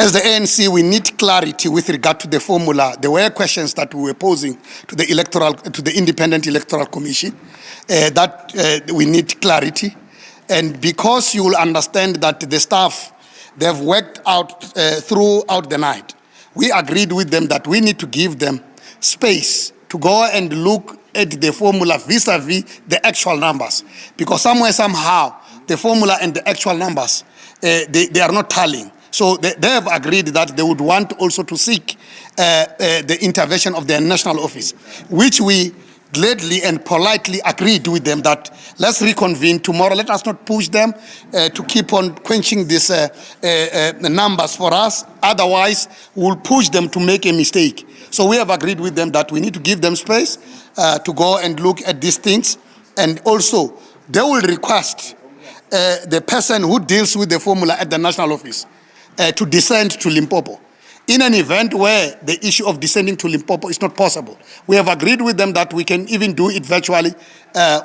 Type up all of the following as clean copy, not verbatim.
As the ANC, we need clarity with regard to the formula. There were questions that we were posing to the Independent Electoral Commission that we need clarity. And because you will understand that the staff, they have worked out throughout the night, we agreed with them that we need to give them space to go and look at the formula vis-a-vis the actual numbers. Because somewhere, somehow, the formula and the actual numbers, they are not tallying. So they have agreed that they would want also to seek the intervention of their national office, which we gladly and politely agreed with them that let's reconvene tomorrow. Let us not push them to keep on quenching these numbers for us. Otherwise, we'll push them to make a mistake. So we have agreed with them that we need to give them space to go and look at these things. And also, they will request the person who deals with the formula at the national office to descend to Limpopo. In an event where the issue of descending to Limpopo is not possible, we have agreed with them that we can even do it virtually.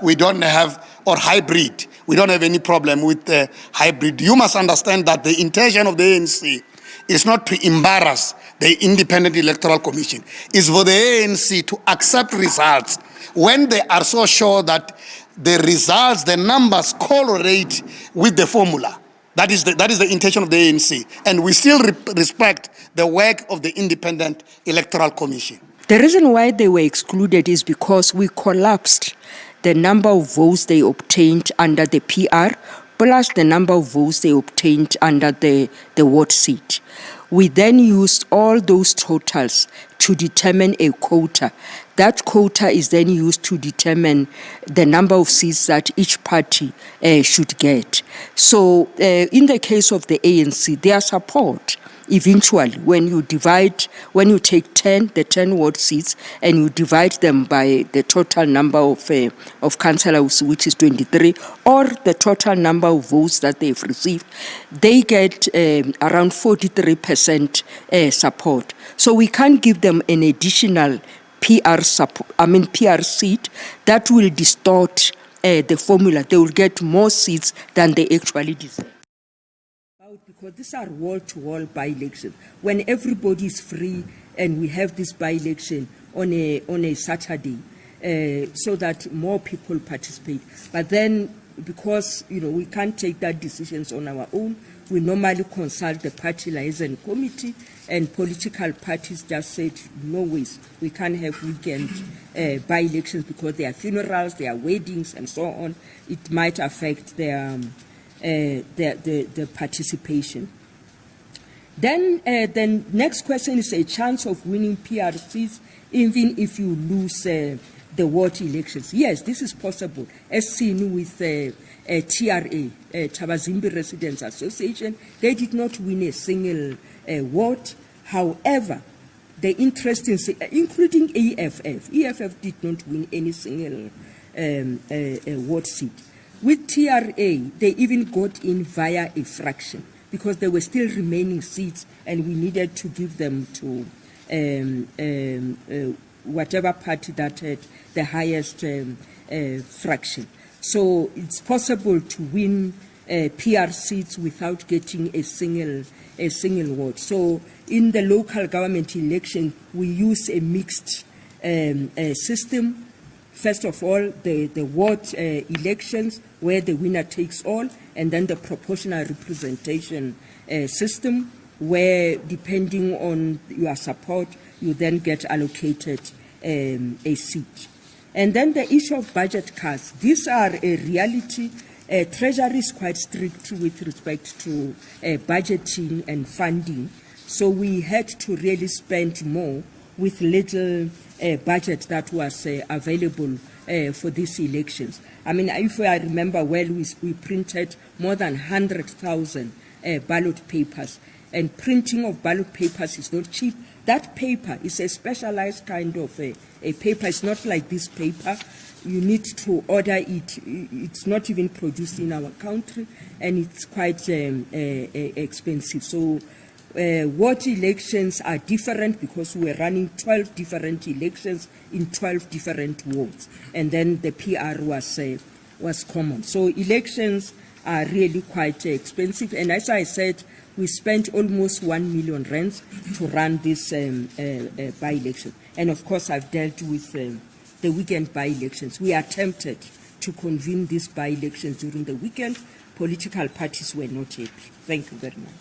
We don't have, or hybrid. We don't have any problem with hybrid. You must understand that the intention of the ANC is not to embarrass the Independent Electoral Commission. It's for the ANC to accept results when they are so sure that the results, the numbers correlate with the formula. That is the intention of the ANC. And we still respect the work of the Independent Electoral Commission. The reason why they were excluded is because we collapsed the number of votes they obtained under the PR plus the number of votes they obtained under the ward seat. We then used all those totals to determine a quota. That quota is then used to determine the number of seats that each party should get. So in the case of the ANC, their support, eventually, when you take the 10 ward seats, and you divide them by the total number of councillors, which is 23, or the total number of votes that they've received, they get around 43% support. So we can't give them an additional PR seat that will distort the formula. They will get more seats than they actually deserve. Because these are wall-to-wall by-elections. When everybody is free and we have this by-election on a Saturday, so that more people participate. But then, because we can't take that decisions on our own, we normally consult the party liaison committee, and political parties just said, no ways, we can't have weekend by-elections because there are funerals, there are weddings, and so on. It might affect their the participation. Then the next question is a chance of winning PRCs even if you lose the ward elections. Yes, this is possible, as seen with TRA, Tabazimbi Residents Association. They did not win a single ward. However, the interest in, including EFF did not win any single ward seat. With TRA, they even got in via a fraction because there were still remaining seats and we needed to give them to whatever party that had the highest fraction. So it's possible to win PR seats without getting a single ward. So in the local government election, we use a mixed system. First of all, the ward elections where the winner takes all, and then the proportional representation system where, depending on your support, you then get allocated a seat. And then the issue of budget cuts. These are a reality. Treasury is quite strict with respect to budgeting and funding. So we had to really spend more with little budget that was available for these elections. I mean, if I remember well, we printed more than 100,000 ballot papers. And printing of ballot papers is not cheap. That paper is a specialized kind of a paper. It's not like this paper. You need to order it. It's not even produced in our country, and it's quite expensive. So ward elections are different because we're running 12 different elections in 12 different wards, and then the PR was common. So elections are really quite expensive, and as I said, We spent almost 1 million rands to run this by-election. And of course, I've dealt with the weekend by-elections. We attempted to convene these by-elections during the weekend. Political parties were not happy. Thank you very much.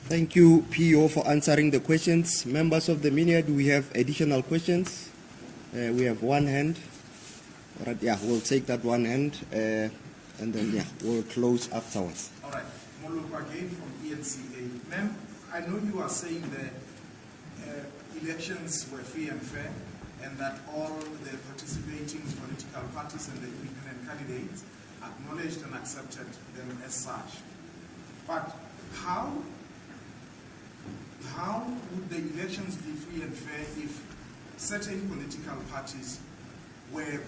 Thank you, PO, for answering the questions. Members of the media, do we have additional questions? We have one hand. All right, yeah, we'll take that one hand, and then, yeah, we'll close afterwards. All right. Moluku again from ENCA. Ma'am, I know you are saying that elections were free and fair, and that all the participating political parties and the independent candidates acknowledged and accepted them as such. But how would the elections be free and fair if certain political parties were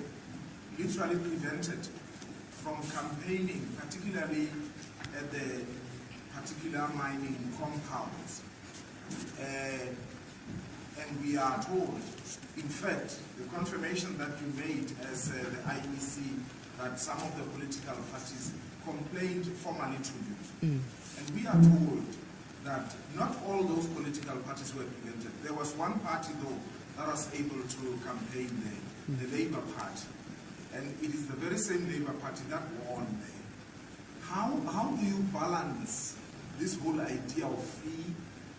literally prevented from campaigning, particularly at the particular mining compounds? And we are told, in fact, the confirmation that you made as the IEC that some of the political parties complained formally to you. And we are told that not all those political parties were prevented. There was one party, though, that was able to campaign there, the Labour Party. And it is the very same Labour Party that won there. How do you balance this whole idea of free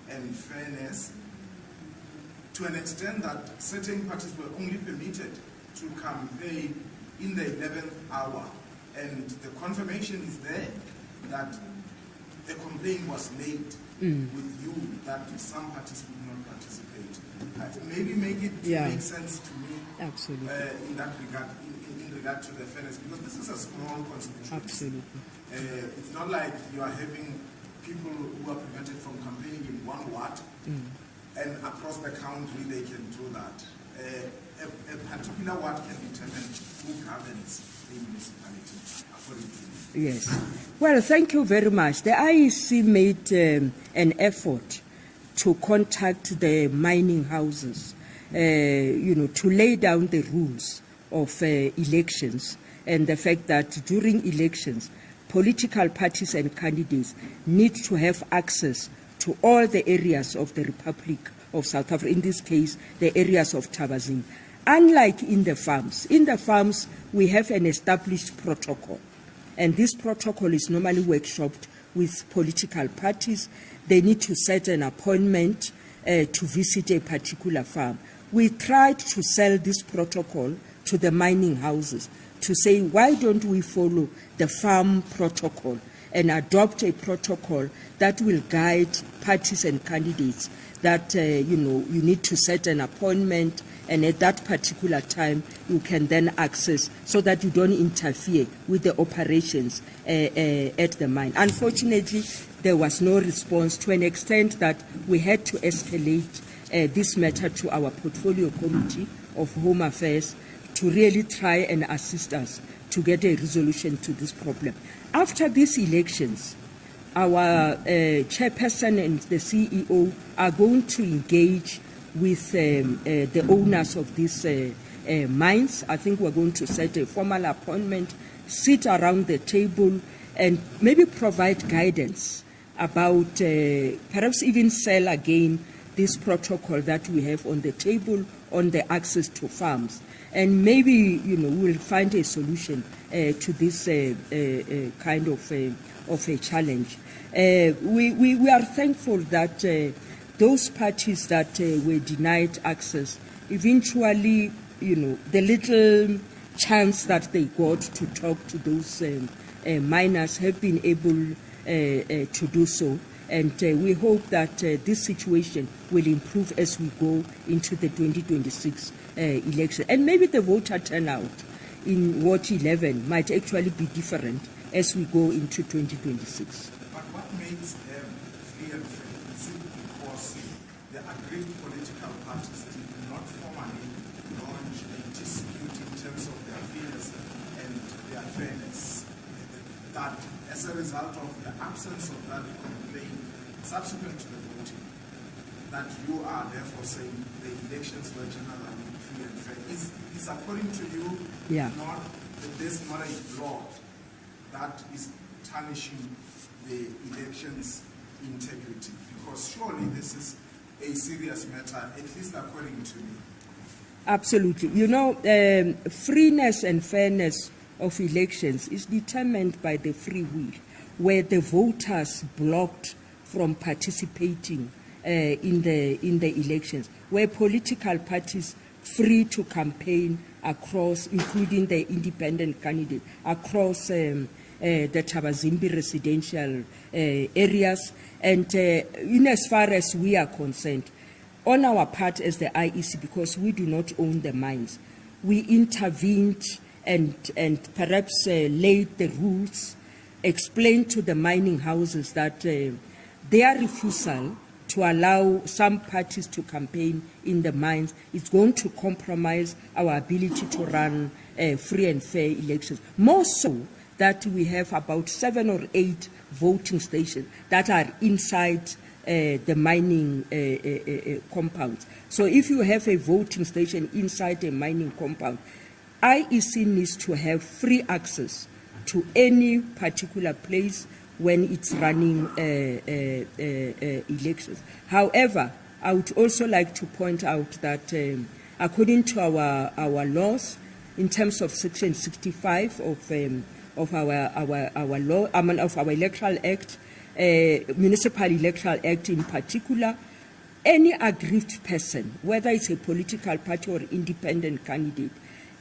and fairness to an extent that certain parties were only permitted to campaign in the 11th hour, and the confirmation is there that a complaint was made with you that some parties would not participate? Maybe make it make sense to me. Absolutely. In that regard, in regard to the fairness, because this is a small constituency. Absolutely. It's not like you are having people who are prevented from campaigning in one ward, and across the country they can do that. A particular ward can determine who governs the municipality according to you. Yes. Well, thank you very much. The IEC made an effort to contact the mining houses, to lay down the rules of elections, and the fact that during elections, political parties and candidates need to have access to all the areas of the Republic of South Africa, in this case, the areas of Tabazing. Unlike in the farms we have an established protocol, and this protocol is normally workshopped with political parties. They need to set an appointment to visit a particular farm. We tried to sell this protocol to the mining houses to say, why don't we follow the farm protocol and adopt a protocol that will guide parties and candidates that, you need to set an appointment, and at that particular time you can then access, so that you don't interfere with the operations at the mine. Unfortunately, there was no response, to an extent that we had to escalate this matter to our portfolio committee of Home Affairs to really try and assist us to get a resolution to this problem. After these elections, our chairperson and the CEO are going to engage with the owners of these mines. I think we're going to set a formal appointment, sit around the table, and maybe provide guidance about perhaps even sell again this protocol that we have on the table on the access to farms. And maybe, we'll find a solution to this kind of a challenge. We are thankful that those parties that were denied access, eventually, the little chance that they got to talk to those miners have been able to do so. And we hope that this situation will improve as we go into the 2026 election. And maybe the voter turnout in Ward 11 might actually be different as we go into 2026. But what makes them free and fair? Is it because the aggrieved political parties did not formally launch a dispute in terms of their fairness and their fairness? That as a result of the absence of that complaint subsequent to the voting, that you are therefore saying the elections were generally free and fair. Is according to you not that there's not a law that is tarnishing the elections integrity? Because surely this is a serious matter, at least according to me. Absolutely. You know, freeness and fairness of elections is determined by the free will, where the voters blocked from participating in the elections, where political parties free to campaign across, including the independent candidate, across the Tabazimbi residential areas. And in as far as we are concerned, on our part as the IEC, because we do not own the mines, we intervened and perhaps laid the rules, explained to the mining houses that their refusal to allow some parties to campaign in the mines is going to compromise our ability to run free and fair elections. More so that we have about 7 or 8 voting stations that are inside the mining compounds. So if you have a voting station inside a mining compound, IEC needs to have free access to any particular place when it's running elections. However, I would also like to point out that according to our laws, in terms of Section 65 of our law, of our Electoral Act, Municipal Electoral Act in particular, any aggrieved person, whether it's a political party or independent candidate,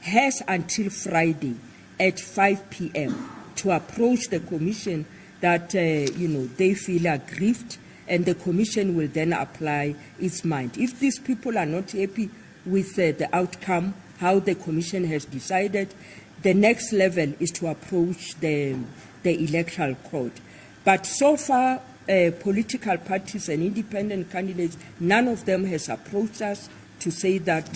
has until Friday at 5 p.m. to approach the commission that they feel aggrieved, and the commission will then apply its mind. If these people are not happy with the outcome, how the commission has decided, the next level is to approach the electoral court. But so far, political parties and independent candidates, none of them has approached us to say that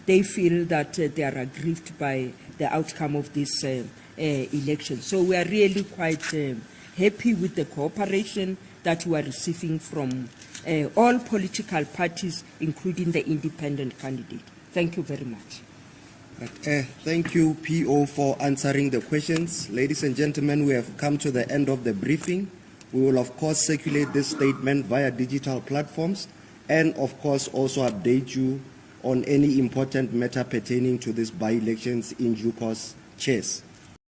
they feel that they are aggrieved by the outcome of this election. So we are really quite happy with the cooperation that we are receiving from all political parties, including the independent candidate. Thank you very much. Thank you, PO, for answering the questions. Ladies and gentlemen, we have come to the end of the briefing. We will, of course, circulate this statement via digital platforms and, of course, also update you on any important matter pertaining to these by-elections in due course. Cheers.